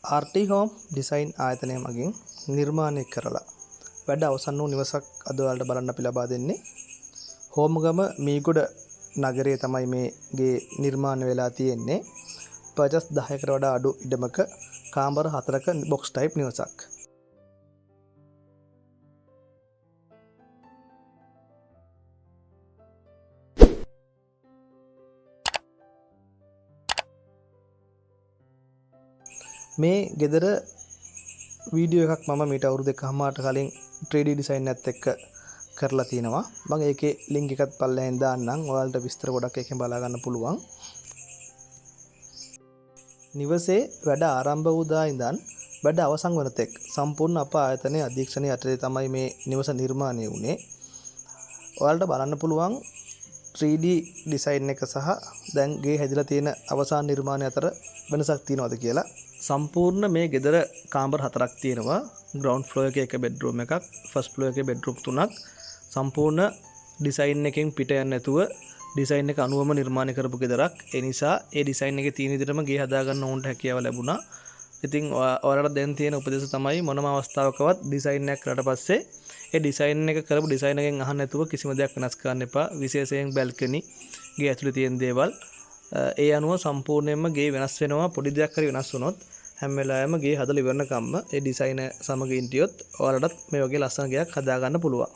RT Home design ආයතනය මගින් නිර්මාණය කරලා වැඩ අවසන් වූ නිවසක් අද ඔයාලට බලන්න අපි ලබා දෙන්නේ. හෝමගම මීගොඩ නගරයේ තමයි මේගේ නිර්මාණය වෙලා තියෙන්නේ. පර්චස් 10කට වඩා අඩු ඉඩමක කාමර 4ක බොක්ස් ටයිප් නිවසක්. මේ ගෙදර වීඩියෝ එකක් මම මීට අවුරුදු දෙකමාරට කලින් 3D ඩිසයින් එකත් එක්ක කරලා තිනවා. මම ඒකේ ලින්ක් එකත් පල්ලෙහෙන් දාන්නම්. ඔයාලට විස්තර ගොඩක් එකෙන් බලා ගන්න පුළුවන්. නිවසේ වැඩ ආරම්භ වූ දා ඉඳන් වැඩ අවසන් වන තෙක් සම්පූර්ණ අප ආයතනයේ අධීක්ෂණය යටතේ තමයි මේ නිවස නිර්මාණය වුණේ. ඔයාලට බලන්න පුළුවන් 3D ඩිසයින් එක සහ දැන් ගේ හැදිලා තියෙන අවසාන නිර්මාණය අතර වෙනසක් තියෙනවද කියලා. සම්පූර්ණ මේ ගෙදර කාමර 4ක් තියෙනවා. ග්‍රවුන්ඩ් ෆ්ලෝර් එකේ එක බෙඩ්රූම් එකක්, ෆස්ට් ෆ්ලෝර් එකේ බෙඩ්රූම් 3ක්. සම්පූර්ණ ඩිසයින් එකෙන් පිට යන්නේ නැතුව ඩිසයින් එක අනුවම නිර්මාණය කරපු ගෙදරක්. ඒ නිසා ඒ ඩිසයින් එකේ තියෙන විදිහටම ගේ හදා ගන්න ඕනට හැකියාව ලැබුණා. ඉතින් ඔයාලට දැන් තියෙන උපදේශ තමයි මොනම අවස්ථාවකවත් ඩිසයින් එකක් කරලා පස්සේ ඒ ඩිසයින් එක කරපු ඩිසයින් එකෙන් අහන්න නැතුව කිසිම දෙයක් වෙනස් කරන්න එපා. විශේෂයෙන් බැල්කනි ගේ ඇතුලේ තියෙන දේවල් ඒ අනුව සම්පූර්ණයෙන්ම ගේ වෙනස් වෙනවා. පොඩි දෙයක් හරි වෙනස් වුණොත් හැම වෙලාවෙම ගේ හදලා ඉවරනකම්ම ඒ ඩිසයින් සමග ඉන්ටියොත් ඔයාලටත් මේ වගේ ලස්සන ගයක් හදා ගන්න පුළුවන්.